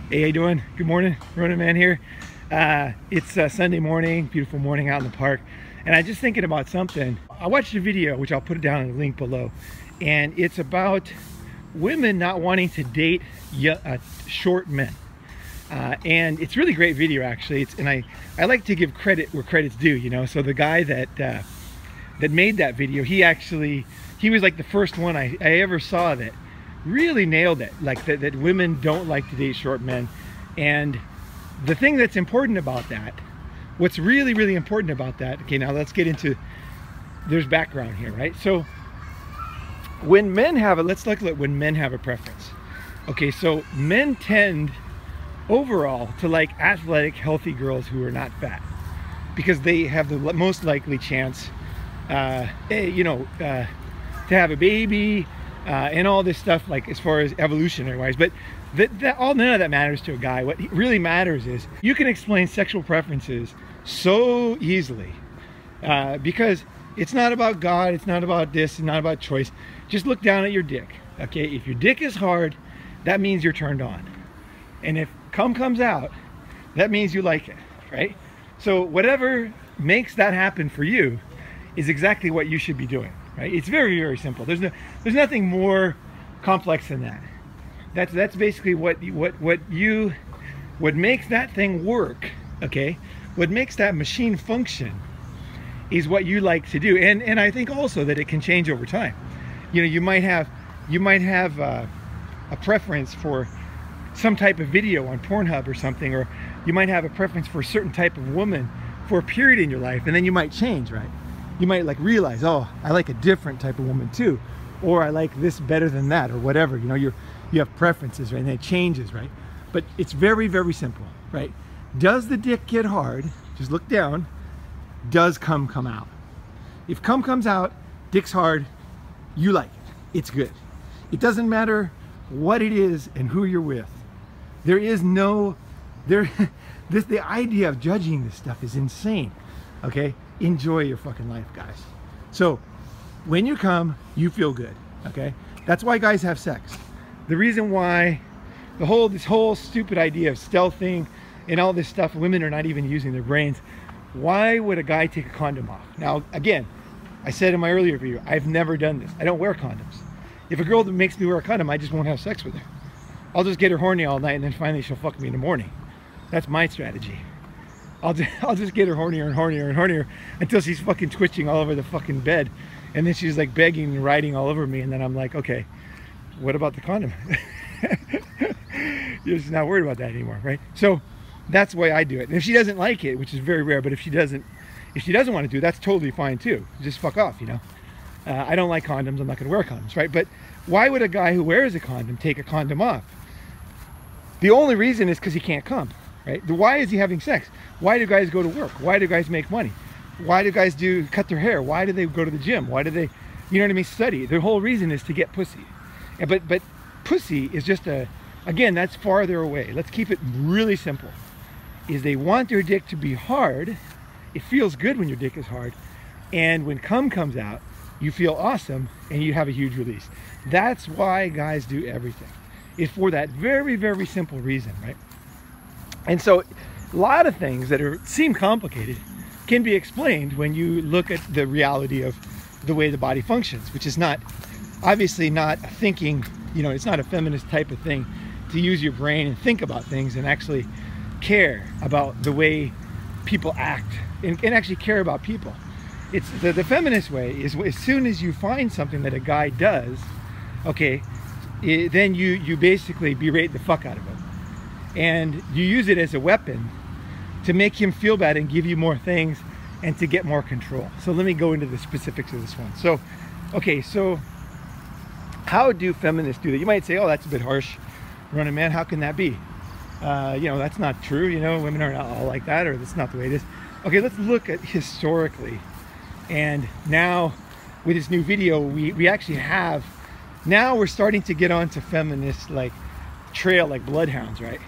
Hey, how you doing? Good morning, Ronin man here. It's Sunday morning, beautiful morning out in the park, and I'm just thinking about something. I watched a video, which I'll put it down in the link below, and it's about women not wanting to date short men. And it's a really great video, actually. And I like to give credit where credit's due, you know. So the guy that made that video, he was like the first one I ever saw that really nailed it, like that women don't like to date short men. And the thing that's important about that, what's really important about that, okay, now let's get into, there's background here, right? So when men have let's look at when men have a preference. Okay, so men tend overall to like athletic, healthy girls who are not fat, because they have the most likely chance to have a baby, and all this stuff, like as far as evolutionary wise. But none of that matters to a guy. What really matters is you can explain sexual preferences so easily, because it's not about God, it's not about this, it's not about choice. Just look down at your dick. Okay, if your dick is hard, that means you're turned on, and if cum comes out, that means you like it, right? So whatever makes that happen for you is exactly what you should be doing, right? It's very simple. There's nothing more complex than that. That's basically what makes that thing work. Okay, what makes that machine function is what you like to do. And I think also that it can change over time. You know, you might have a preference for some type of video on Pornhub or something, or you might have a preference for a certain type of woman for a period in your life, and then you might change, right? You might like realize, oh, I like a different type of woman too, or I like this better than that, or whatever. You know, you have preferences, right? And it changes, right? But it's very simple, right? Does the dick get hard? Just look down. Does cum come out? If cum comes out, dick's hard, you like it. It's good. It doesn't matter what it is and who you're with. There is no the idea of judging this stuff is insane. Okay, enjoy your fucking life, guys. So when you come, you feel good. Okay, that's why guys have sex. The reason why this whole stupid idea of stealthing and all this stuff, women are not even using their brains. Why would a guy take a condom off? Now again, I said in my earlier video, I've never done this. I don't wear condoms. If a girl that makes me wear a condom, I just won't have sex with her. I'll just get her horny all night, and then finally she'll fuck me in the morning. That's my strategy. I'll just get her hornier and hornier and hornier until she's fucking twitching all over the fucking bed, and then she's like begging and riding all over me, and then I'm like, okay, what about the condom? You're just not worried about that anymore, right? So that's the way I do it. And if she doesn't like it, which is very rare, but if she doesn't want to do it, that's totally fine too. Just fuck off, you know. I don't like condoms. I'm not going to wear condoms, right? But why would a guy who wears a condom take a condom off? The only reason is because he can't come, right? Why is he having sex? Why do guys go to work? Why do guys make money? Why do guys cut their hair? Why do they go to the gym? Why do they, you know what I mean, study? The whole reason is to get pussy. But pussy is just again, that's farther away. Let's keep it really simple. Is they want their dick to be hard. It feels good when your dick is hard. And when cum comes out, you feel awesome and you have a huge release. That's why guys do everything. It's for that very simple reason, right? And so a lot of things that seem complicated can be explained when you look at the reality of the way the body functions, which is obviously not thinking, you know, it's not a feminist type of thing to use your brain and think about things and actually care about the way people act and actually care about people. It's the feminist way is as soon as you find something that a guy does, okay, then you basically berate the fuck out of him, and you use it as a weapon to make him feel bad and give you more things and to get more control. So let me go into the specifics of this one. So, okay, so how do feminists do that? You might say, oh, that's a bit harsh, Ronin man, how can that be? You know, that's not true. You know, women are not all like that, or that's not the way it is. Okay, let's look at historically. And now with this new video, we actually have, now we're starting to get onto feminist like trail, like bloodhounds, right?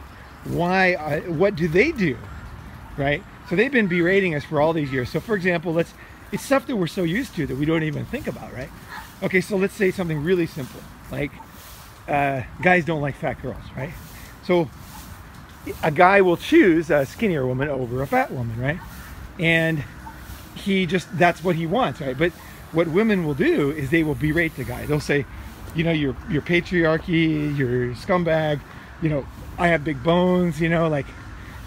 Why, what do they do, right? So they've been berating us for all these years. So for example, it's stuff that we're so used to that we don't even think about, right? Okay, so let's say something really simple, like guys don't like fat girls, right? So a guy will choose a skinnier woman over a fat woman, right? And that's what he wants, right? But what women will do is they will berate the guy. They'll say, you know, your patriarchy, your scumbag, you know, I have big bones, you know, like,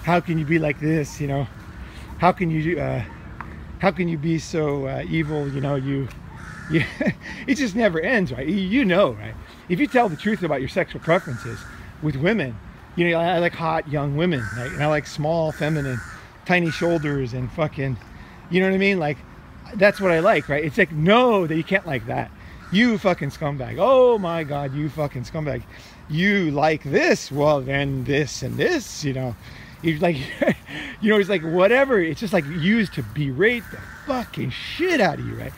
how can you be like this, you know? How can you be so evil, you know? It just never ends, right? You know, right? If you tell the truth about your sexual preferences with women, you know, I like hot young women, right? And I like small, feminine, tiny shoulders and fucking, you know what I mean? Like, that's what I like, right? It's like, no, that you can't like that. You fucking scumbag. Oh my God, you fucking scumbag. You like this, well then this and this, you know. He's like, you know, he's like, whatever. It's just like used to berate the fucking shit out of you, right?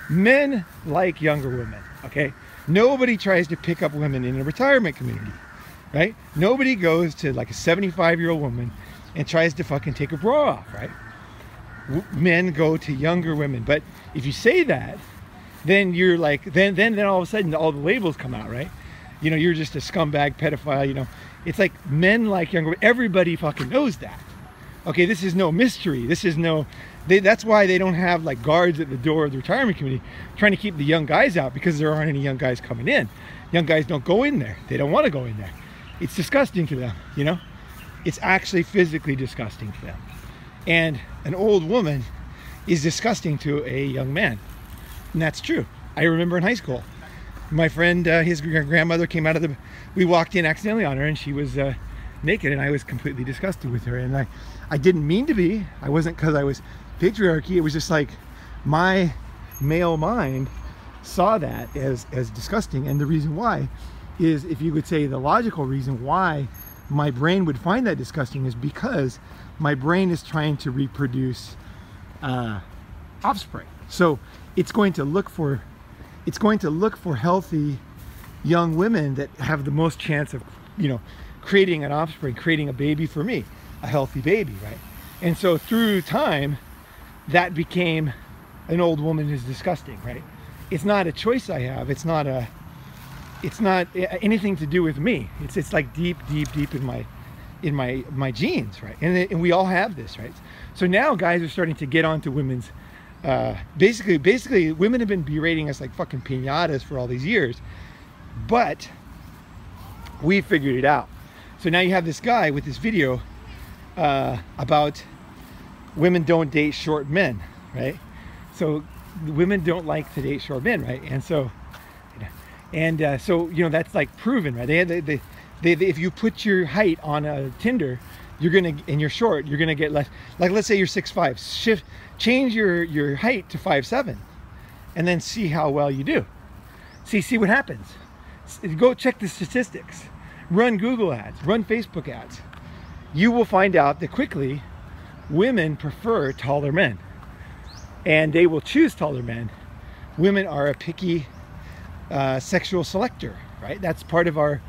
Men like younger women, okay? Nobody tries to pick up women in a retirement community, right? Nobody goes to like a 75-year-old woman and tries to fucking take her bra off, right? Men go to younger women. But if you say that, then you're like, then all of a sudden all the labels come out, right? You know, you're just a scumbag, pedophile, you know. It's like men like younger women. Everybody fucking knows that. Okay, this is no mystery. This is no, that's why they don't have like guards at the door of the retirement community trying to keep the young guys out, because there aren't any young guys coming in. Young guys don't go in there. They don't want to go in there. It's disgusting to them, you know? It's actually physically disgusting to them. And an old woman is disgusting to a young man. And that's true. I remember in high school, my friend, his grandmother came out of the, we walked in accidentally on her and she was naked, and I was completely disgusted with her. And I didn't mean to be. I wasn't, because I was patriarchy. It was just like my male mind saw that as disgusting. And the reason why is, if you could say the logical reason why my brain would find that disgusting, is because my brain is trying to reproduce offspring. So it's going to look for healthy young women that have the most chance of, you know, creating an offspring, creating a baby for me, a healthy baby, right? And so through time, that became, an old woman is disgusting, right? It's not a choice I have. It's not anything to do with me. It's like deep in my genes, right? And we all have this, right? So now guys are starting to get onto women's, basically women have been berating us like fucking piñatas for all these years, but we figured it out. So now you have this guy with this video about women don't date short men, right? So women don't like to date short men, right? And so, so you know, that's like proven, right? They if you put your height on a Tinder, you're gonna, and you're short, you're gonna get less. Like, let's say you're 6'5", change your height to 5'7", and then see how well you do. See what happens. Go check the statistics. Run Google ads, run Facebook ads. You will find out that quickly women prefer taller men, and they will choose taller men. Women are a picky sexual selector, right? That's part of our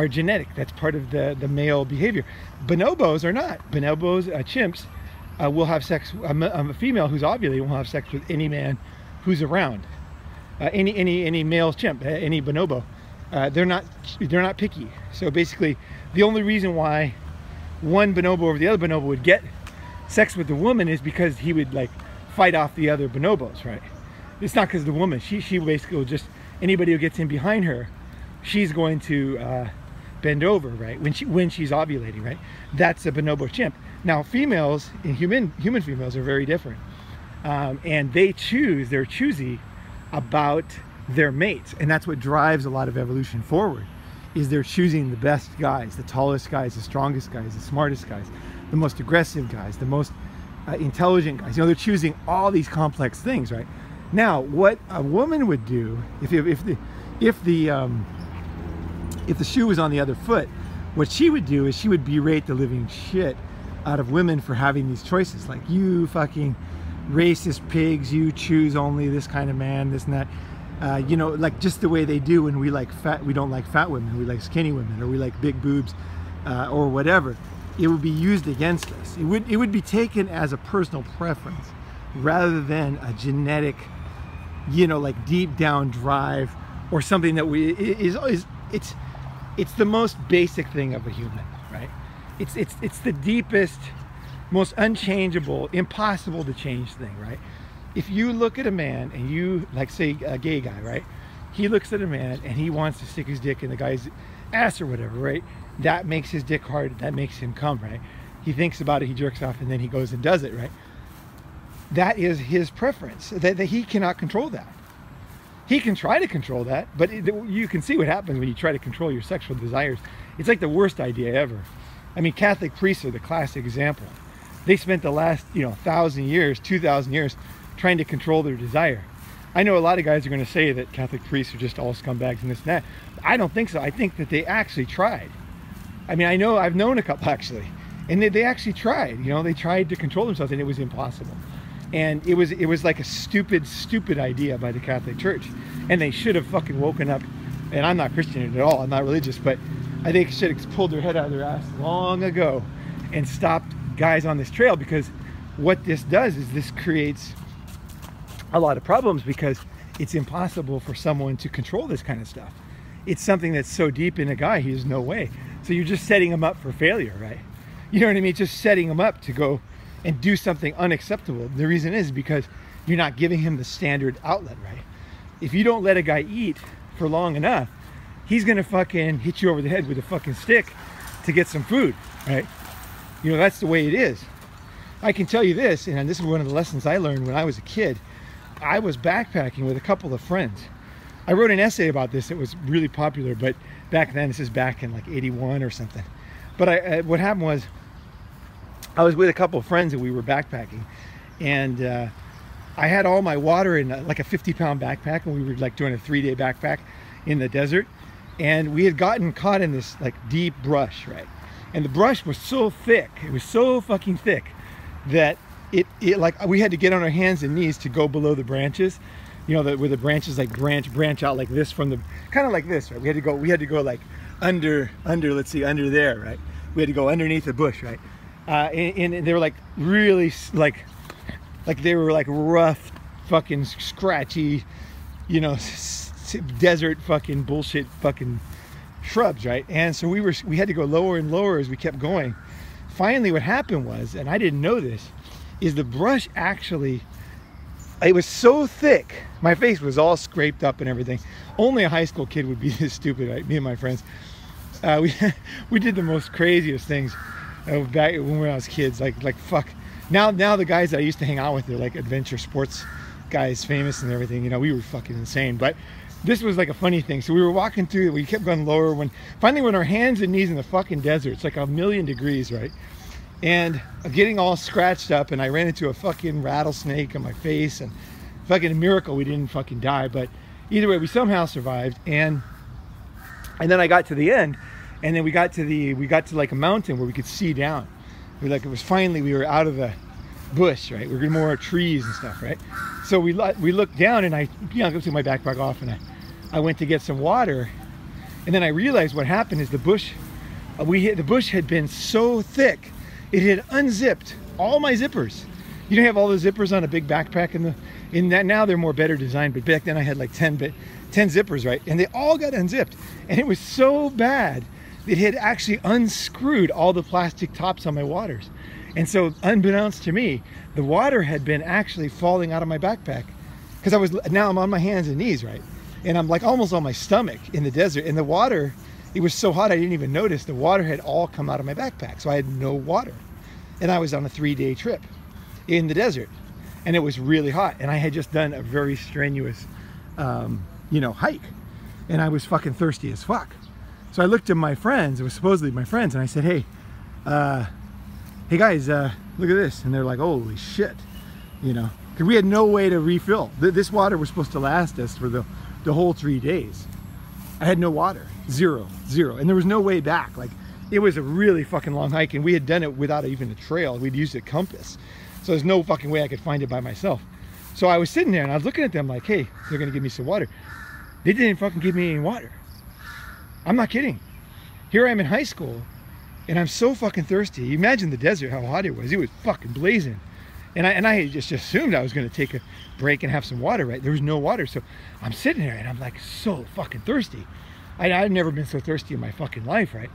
genetic. That's part of the male behavior. Bonobos are not. Bonobos, chimps, will have sex. A female who's ovulating will have sex with any man who's around. Any male chimp, any bonobo. They're not picky. So basically, the only reason why one bonobo over the other bonobo would get sex with the woman is because he would like fight off the other bonobos, right? It's not because the woman. She basically will just, anybody who gets in behind her, she's going to bend over, right? When she's ovulating, right? That's a bonobo chimp. Now females, and human females are very different, and they're choosy about their mates, and that's what drives a lot of evolution forward. Is they're choosing the best guys, the tallest guys, the strongest guys, the smartest guys, the most aggressive guys, the most intelligent guys. You know, they're choosing all these complex things, right? Now, what a woman would do if the shoe was on the other foot, what she would do is she would berate the living shit out of women for having these choices. Like, you fucking racist pigs, you choose only this kind of man, this and that. You know, like just the way they do when we like fat, we don't like fat women, we like skinny women, or we like big boobs, or whatever. It would be used against us. It would be taken as a personal preference rather than a genetic, you know, like deep down drive or something that it's the most basic thing of a human, right? It's the deepest, most unchangeable, impossible to change thing, right? If you look at a man and you, like say a gay guy, right? He looks at a man and he wants to stick his dick in the guy's ass or whatever, right? That makes his dick hard, that makes him come, right? He thinks about it, he jerks off, and then he goes and does it, right? That is his preference, that he cannot control that. He can try to control that, but you can see what happens when you try to control your sexual desires. It's like the worst idea ever. I mean, Catholic priests are the classic example. They spent the last, 1,000 years, 2,000 years trying to control their desire. I know a lot of guys are going to say that Catholic priests are just all scumbags and this and that. I don't think so. I think that they actually tried. I mean, I've known a couple actually, and they actually tried. They tried to control themselves, and it was impossible. And it was like a stupid idea by the Catholic Church, and they should have fucking woken up. And I'm not Christian at all. I'm not religious, but I think they should have pulled their head out of their ass long ago and stopped guys on this trail, because what this does is this creates a lot of problems, because it's impossible for someone to control this kind of stuff. It's something that's so deep in a guy, he has no way. So you're just setting him up for failure, right? You know what I mean? Just setting him up to go and do something unacceptable. The reason is because you're not giving him the standard outlet, right? If you don't let a guy eat for long enough, he's gonna fucking hit you over the head with a fucking stick to get some food, right? That's the way it is. I can tell you this, and this is one of the lessons I learned when I was a kid. I was backpacking with a couple of friends. I wrote an essay about this. It was really popular, but back then, this is back in like 81 or something. But what happened was, I was with a couple of friends and we were backpacking, and I had all my water in like a 50-pound backpack, and we were like doing a 3-day backpack in the desert, and we had gotten caught in this like deep brush, right? And the brush was so thick, it was so fucking thick, that it like we had to get on our hands and knees to go below the branches, where the branches like branch out like this from the, kind of like this, right? We had to go like under, let's see, under there, right? We had to go underneath the bush, right? And they were like really like they were like rough, fucking scratchy, desert fucking bullshit fucking shrubs, right? And so we had to go lower and lower as we kept going. Finally, what happened was, and I didn't know this, is the brush actually, it was so thick, my face was all scraped up and everything. Only a high school kid would be this stupid, right? Me and my friends. We did the most craziest things back when I was kids, like fuck. Now the guys that I used to hang out with, they're like adventure sports guys, famous and everything. We were fucking insane. But this was like a funny thing. So we were walking through, we kept going lower, when finally when our hands and knees in the fucking desert, it's like 1,000,000 degrees, right? And getting all scratched up, and I ran into a fucking rattlesnake on my face, and fucking a miracle we didn't fucking die. But either way, we somehow survived. And then I got to the end, and then we got to like a mountain where we could see down. We were out of the bush, right? We were more trees and stuff, right? So we looked down, and I took my backpack off, and I went to get some water, and then I realized what happened is the bush had been so thick, it had unzipped all my zippers. You don't have all the zippers on a big backpack in that now they're more better designed, but back then I had like 10 zippers, right? And they all got unzipped, and it was so bad it had actually unscrewed all the plastic tops on my waters. And so unbeknownst to me, the water had been actually falling out of my backpack, because now I'm on my hands and knees, right? And I'm like almost on my stomach in the desert, and the water, it was so hot I didn't even notice the water had all come out of my backpack. So I had no water, and I was on a 3-day trip in the desert, and it was really hot, and I had just done a very strenuous hike, and I was fucking thirsty as fuck. So I looked at my friends, it was supposedly my friends, and I said, hey guys, look at this. And they're like, holy shit, because we had no way to refill. This water was supposed to last us for the whole 3 days. I had no water, zero, and there was no way back. Like, it was a really fucking long hike, and we had done it without even a trail. We'd used a compass, so there's no fucking way I could find it by myself. So I was sitting there, and I was looking at them like, hey, they're gonna give me some water. They didn't fucking give me any water. I'm not kidding. Here I am in high school, and I'm so fucking thirsty. You imagine the desert, how hot it was. It was fucking blazing. And I just assumed I was going to take a break and have some water, right? There was no water. So I'm sitting there, and I'm like so fucking thirsty. I've never been so thirsty in my fucking life, right?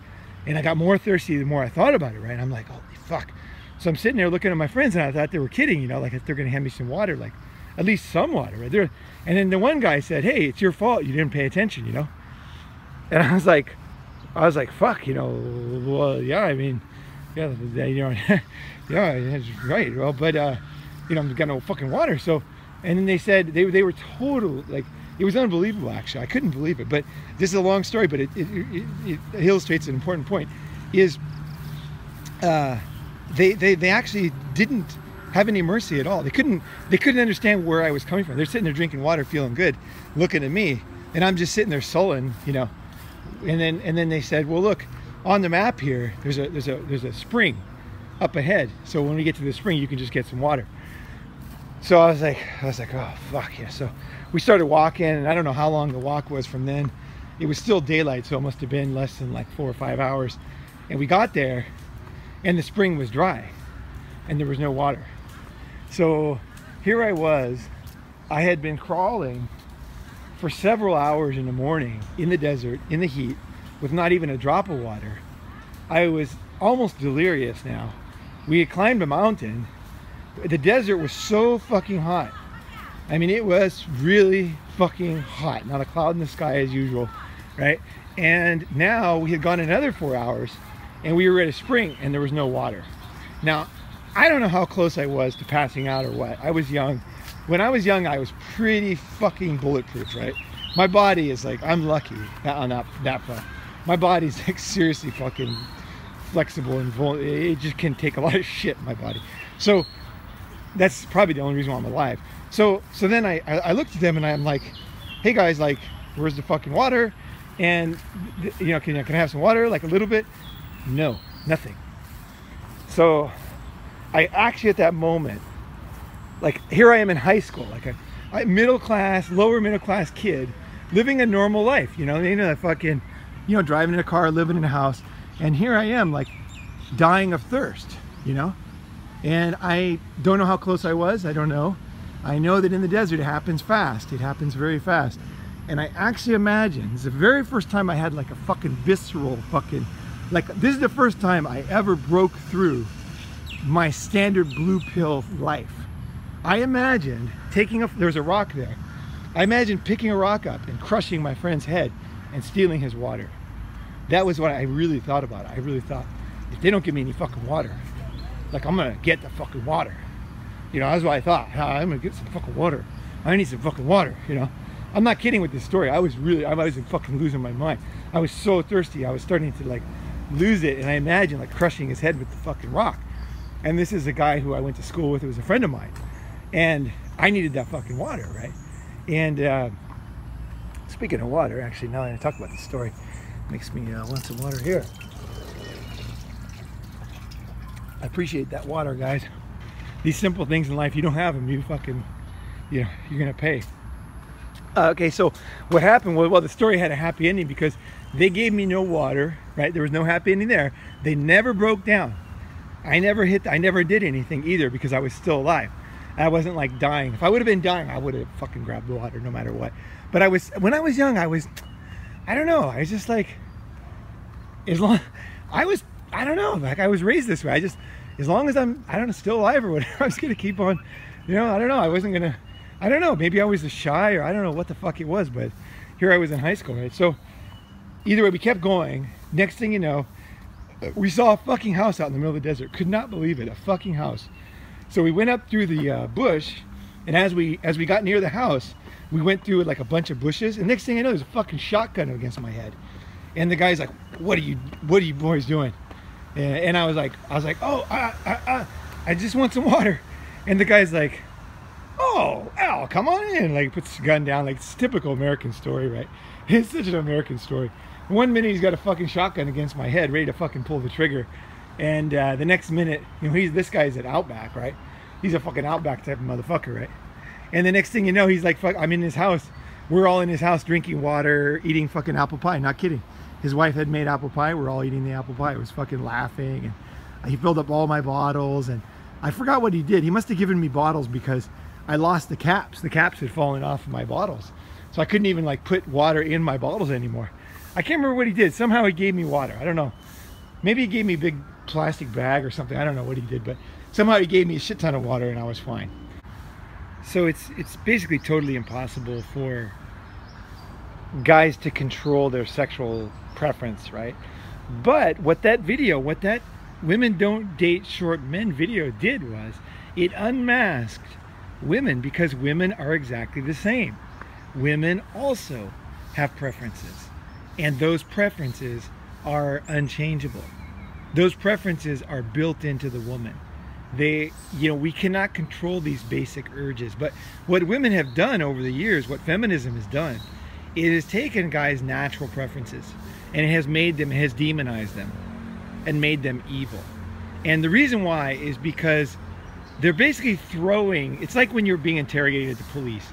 And I got more thirsty the more I thought about it, right? And I'm like, holy fuck. So I'm sitting there looking at my friends, and I thought they were kidding, you know, like if they're gonna hand me some water, like at least some water, right there. And then the one guy said, hey, it's your fault, you didn't pay attention, you know? And I was like, fuck, you know, well, yeah, I mean, yeah, you know, yeah, that's right. Well, but, you know, I've got no fucking water. So, and then they said, they were total, like, it was unbelievable, actually. I couldn't believe it. But this is a long story, but it illustrates an important point, is they actually didn't have any mercy at all. They couldn't understand where I was coming from. They're sitting there drinking water, feeling good, looking at me, and I'm just sitting there sullen, you know. And then they said, well, look, on the map here, there's a spring up ahead. So when we get to the spring, you can just get some water. So I was like, oh fuck yeah. So we started walking, and I don't know how long the walk was from then. It was still daylight, so it must have been less than like 4 or 5 hours. And we got there, and the spring was dry, and there was no water. So here I was. I had been crawling for several hours in the morning in the desert, in the heat, with not even a drop of water. I was almost delirious now. We had climbed a mountain. The desert was so fucking hot. I mean, it was really fucking hot. Not a cloud in the sky as usual, right? And now we had gone another 4 hours, and we were at a spring, and there was no water. Now, I don't know how close I was to passing out or what. I was young. When I was young, I was pretty fucking bulletproof, right? My body is like, I'm lucky on that front. My body's like seriously fucking flexible and vulnerable. It just can take a lot of shit in my body. So that's probably the only reason why I'm alive. So then I looked at them, and I'm like, hey guys, like, where's the fucking water? And, you know, can I have some water? Like a little bit? No, nothing. So I actually, at that moment, like, here I am in high school, like a middle class, lower middle class kid, living a normal life, you know, that fucking, you know, driving in a car, living in a house, and here I am, like, dying of thirst, you know, and I don't know how close I was. I don't know. I know that in the desert it happens fast. It happens very fast. And I actually imagine, it's the very first time I had like a fucking visceral fucking, like, this is the first time I ever broke through my standard blue pill life. I imagined there's a rock there. I imagined picking a rock up and crushing my friend's head and stealing his water. That was what I really thought about. I really thought, if they don't give me any fucking water, like, I'm gonna get the fucking water. You know, that's what I thought. I'm gonna get some fucking water. I need some fucking water, you know. I'm not kidding with this story. I was fucking losing my mind. I was so thirsty. I was starting to like lose it, and I imagined like crushing his head with the fucking rock. And this is a guy who I went to school with. It was a friend of mine. And I needed that fucking water, right? And speaking of water, actually, now that I talk about this story, makes me want some water here. I appreciate that water, guys. These simple things in life, you don't have them, you fucking, you know, you're gonna pay. Okay, so what happened was, well, the story had a happy ending because they gave me no water, right? There was no happy ending there. They never broke down. I never did anything either because I was still alive. I wasn't like dying. If I would have been dying, I would have fucking grabbed the water no matter what. But when I was young, I don't know. I was just like, I don't know, like I was raised this way. As long as I'm, I don't know, still alive or whatever, I was gonna keep on, you know, I don't know. I don't know, maybe I was shy, or I don't know what the fuck it was, but here I was in high school, right? So either way, we kept going. Next thing you know, we saw a fucking house out in the middle of the desert. Could not believe it, a fucking house. So we went up through the bush, and as we got near the house, we went through like a bunch of bushes, and next thing I know, there's a fucking shotgun against my head. And the guy's like, what are you boys doing? And I was like, oh, I just want some water. And the guy's like, oh, Al, come on in. Like, puts his gun down. Like, it's a typical American story, right? It's such an American story. One minute he's got a fucking shotgun against my head, ready to fucking pull the trigger. And the next minute, you know, this guy's at Outback, right? He's a fucking Outback type of motherfucker, right? And the next thing you know, he's like, fuck, I'm in his house. We're all in his house drinking water, eating fucking apple pie. Not kidding. His wife had made apple pie. We're all eating the apple pie. It was fucking laughing. And he filled up all my bottles. And I forgot what he did. He must have given me bottles because I lost the caps. The caps had fallen off of my bottles. So I couldn't even like put water in my bottles anymore. I can't remember what he did. Somehow he gave me water. I don't know. Maybe he gave me a big plastic bag or something. I don't know what he did, but somehow he gave me a shit ton of water and I was fine. So it's basically totally impossible for guys to control their sexual preference, right? But what that video, what that women don't date short men video did was it unmasked women, because women are exactly the same. Women also have preferences, and those preferences are unchangeable. Those preferences are built into the woman. They, you know, we cannot control these basic urges. But what women have done over the years, what feminism has done, it has taken guys' natural preferences and it has made them, has demonized them and made them evil. And the reason why is because they're basically throwing, it's like when you're being interrogated at the police.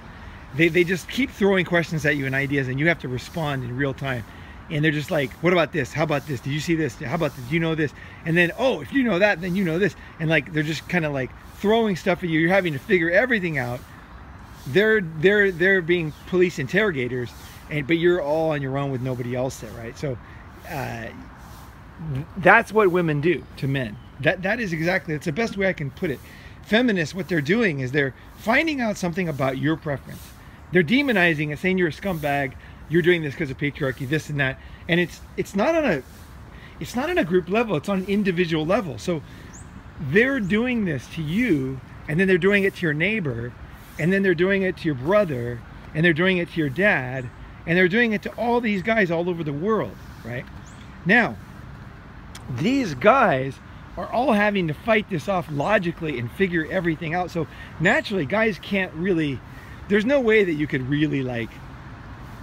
They just keep throwing questions at you and ideas, and you have to respond in real time. And they're just like, what about this? How about this? Did you see this? How about this? Do you know this? And then, oh, if you know that, then you know this. And like, they're just kind of like throwing stuff at you. You're having to figure everything out. They're being police interrogators, but you're all on your own with nobody else there, right? So that's what women do to men. That is exactly, it's the best way I can put it. Feminists, what they're doing is they're finding out something about your preference. They're demonizing it, saying you're a scumbag, you're doing this because of patriarchy, this and that. And it's not on a group level, it's on an individual level. So they're doing this to you, and then they're doing it to your neighbor, and then they're doing it to your brother, and they're doing it to your dad, and they're doing it to all these guys all over the world, right? Now, these guys are all having to fight this off logically and figure everything out. So naturally, guys can't really, there's no way that you could really like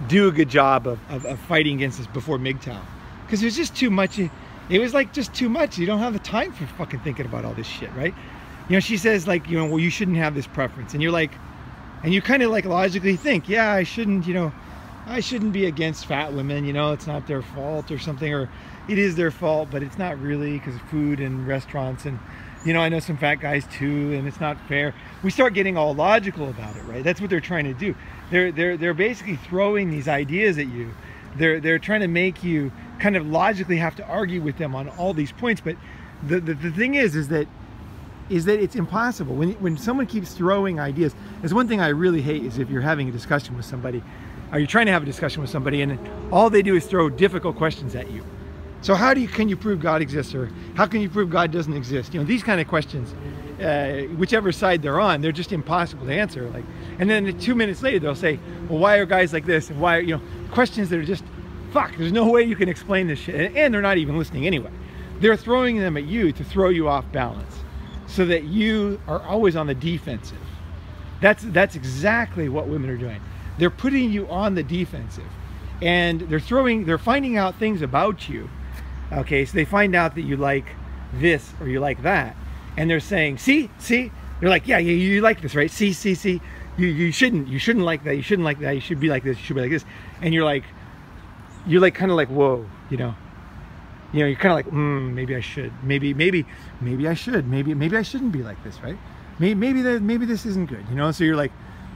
do a good job of fighting against this before MGTOW, because there's just too much. It was like just too much. You don't have the time for fucking thinking about all this shit, right? You know, she says like, you know, well, you shouldn't have this preference, and you're like, and you kind of like logically think, yeah, I shouldn't, you know, I shouldn't be against fat women, you know, it's not their fault or something, or it is their fault, but it's not really, because of food and restaurants, and you know, I know some fat guys too, and it's not fair. We start getting all logical about it, right? That's what they're trying to do. They're basically throwing these ideas at you. They're trying to make you kind of logically have to argue with them on all these points. But the thing is that it's impossible. When someone keeps throwing ideas, there's one thing I really hate is if you're having a discussion with somebody, or you're trying to have a discussion with somebody, and all they do is throw difficult questions at you. So how can you prove God exists, or how can you prove God doesn't exist? You know, these kind of questions, whichever side they're on, they're just impossible to answer. Like, and then 2 minutes later, they'll say, well, why are guys like this? And why, you know, questions that are just, fuck, there's no way you can explain this shit. And they're not even listening anyway. They're throwing them at you to throw you off balance so that you are always on the defensive. That's exactly what women are doing. They're putting you on the defensive, and they're finding out things about you. Okay, so they find out that you like this or you like that, and they're saying, see, they're like, yeah, you like this, right? See, you shouldn't like that, you shouldn't like that, you should be like this, you should be like this. And you're like kind of like, whoa, you know, you're kind of like, maybe I should, maybe I should, maybe I shouldn't be like this, right? Maybe this isn't good, you know. So you're like,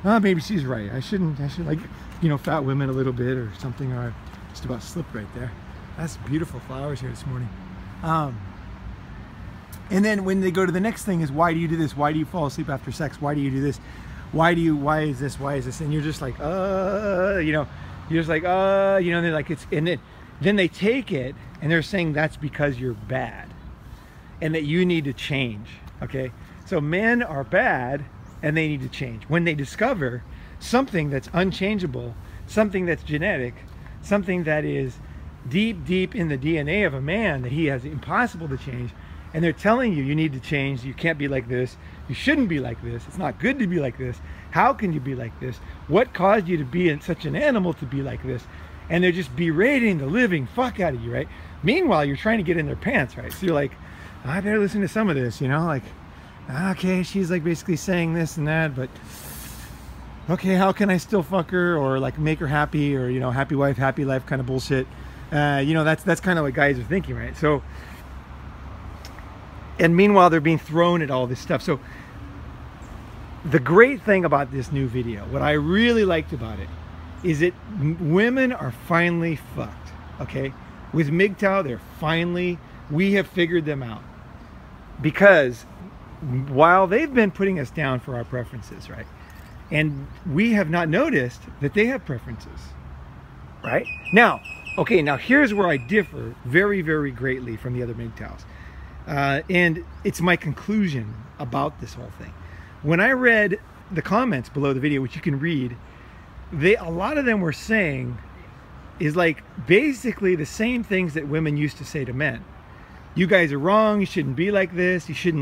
oh, maybe she's right, I should like, you know, fat women a little bit or something, or I just about slipped right there. That's beautiful flowers here this morning. And then when they go to the next thing is, why do you do this? Why do you fall asleep after sex? Why do you do this? Why is this? And you're just like, you know, you're just like, you know, and they're like, and then they take it and they're saying that's because you're bad and that you need to change. Okay. So men are bad and they need to change. When they discover something that's unchangeable, something that's genetic, something that is deep in the DNA of a man that he has impossible to change, and they're telling you need to change, you can't be like this, you shouldn't be like this, it's not good to be like this, how can you be like this, what caused you to be such an animal to be like this? And they're just berating the living fuck out of you, right? Meanwhile, you're trying to get in their pants, right? So you're like, I better listen to some of this, you know, like, okay, she's like basically saying this and that, but okay, how can I still fuck her, or like make her happy, or, you know, happy wife, happy life kind of bullshit. You know, that's kind of what guys are thinking, right? So, and meanwhile, they're being thrown at all this stuff. So the great thing about this new video, what I really liked about it, is that women are finally fucked, okay? With MGTOW, they're finally we have figured them out. Because while they've been putting us down for our preferences, right? And we have not noticed that they have preferences, right? Now, okay, now here's where I differ very, very greatly from the other MGTOWs. And it's my conclusion about this whole thing. When I read the comments below the video, which you can read, a lot of them were saying is like basically the same things that women used to say to men. You guys are wrong, you shouldn't be like this, you should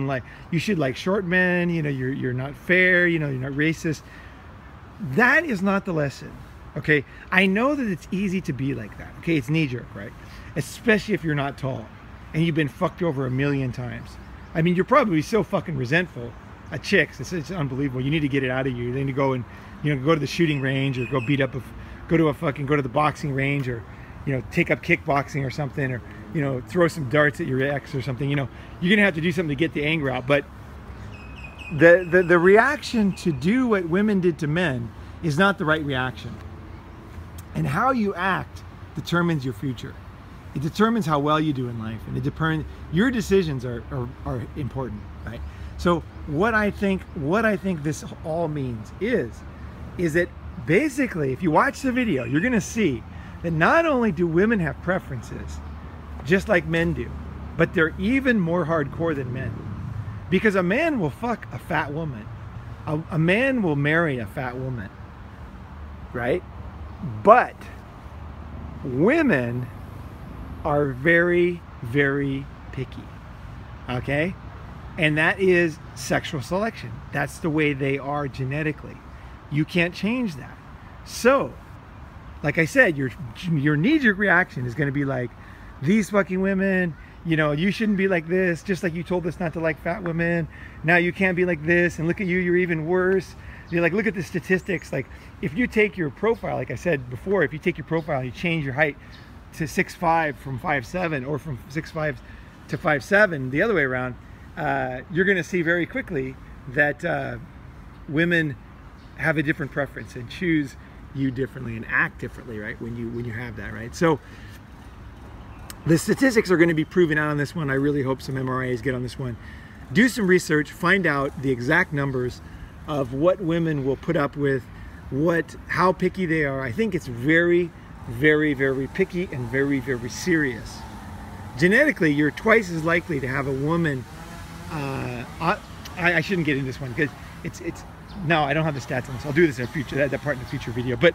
like short men, you know, you're not fair, you know, you're not racist. That is not the lesson, okay? I know that it's easy to be like that, okay? It's knee-jerk, right? Especially if you're not tall and you've been fucked over a million times. I mean, you're probably so fucking resentful at chicks, it's unbelievable. You need to get it out of you. Then you go and, you know, go to the shooting range or go to the boxing range, or, you know, take up kickboxing or something, or, you know, throw some darts at your ex or something. You know, you're gonna have to do something to get the anger out. But the reaction to do what women did to men is not the right reaction. And how you act determines your future. It determines how well you do in life, and it depends. Your decisions are important, right? So what I think this all means is that basically, if you watch the video, you're gonna see that not only do women have preferences, just like men do, but they're even more hardcore than men. Because a man will fuck a fat woman. A man will marry a fat woman, right? But women are very, very picky, okay? And that is sexual selection. That's the way they are genetically. You can't change that. So, like I said, your knee-jerk reaction is going to be like, these fucking women, you know, you shouldn't be like this, just like you told us not to like fat women. Now you can't be like this, and look at you, you're even worse. You're like, look at the statistics. Like, if you take your profile, like I said before, if you take your profile and you change your height to 6'5" from 5'7", or from 6'5" to 5'7", the other way around, you're going to see very quickly that women have a different preference and choose you differently and act differently, right? When you have that, right? So the statistics are going to be proven out on this one. I really hope some MRAs get on this one. Do some research, find out the exact numbers of what women will put up with, how picky they are. I think it's very, very, very picky and very, very serious. Genetically, you're twice as likely to have a woman. I shouldn't get into this one because no, I don't have the stats on this. I'll do this in a future, that part in a future video. But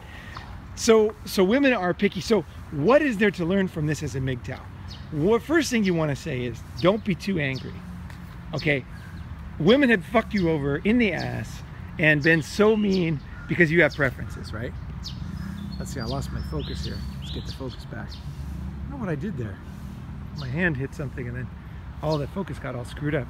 so women are picky. So what is there to learn from this as a MGTOW? Well, first thing you want to say is don't be too angry. Okay, women have fucked you over in the ass and been so mean because you have preferences, right? Let's see, I lost my focus here. Let's get the focus back. I don't know what I did there. My hand hit something and then all that focus got all screwed up.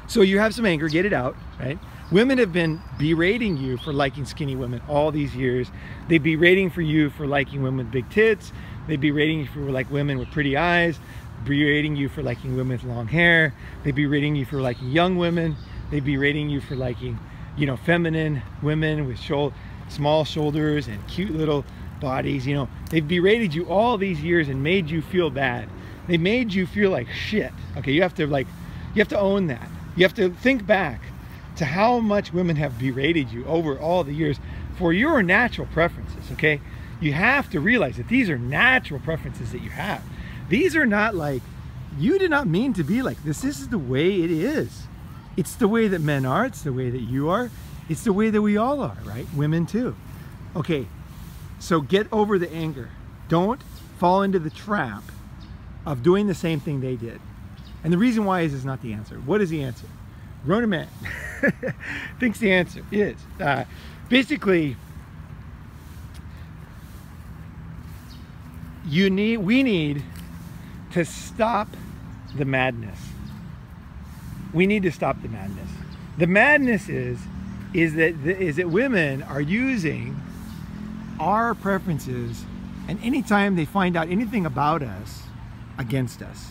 So you have some anger, get it out, right? Women have been berating you for liking skinny women all these years. They'd be berating for you for liking women with big tits. They'd be berating you for like women with pretty eyes, berating you for liking women with long hair. They'd be berating you for liking young women. They'd be berating you for liking, you know, feminine women with small shoulders and cute little bodies. You know, they've berated you all these years and made you feel bad. They made you feel like shit. Okay, you have to own that. You have to think back to how much women have berated you over all the years for your natural preferences, okay? You have to realize that these are natural preferences that you have. These are not like, you did not mean to be like this. This is the way it is. It's the way that men are. It's the way that you are. It's the way that we all are, right? Women too. Okay, so get over the anger. Don't fall into the trap of doing the same thing they did. And the reason why is not the answer. What is the answer? Ronin man thinks the answer is basically we need to stop the madness. We need to stop the madness. The madness is that women are using our preferences, and anytime they find out anything about us, against us.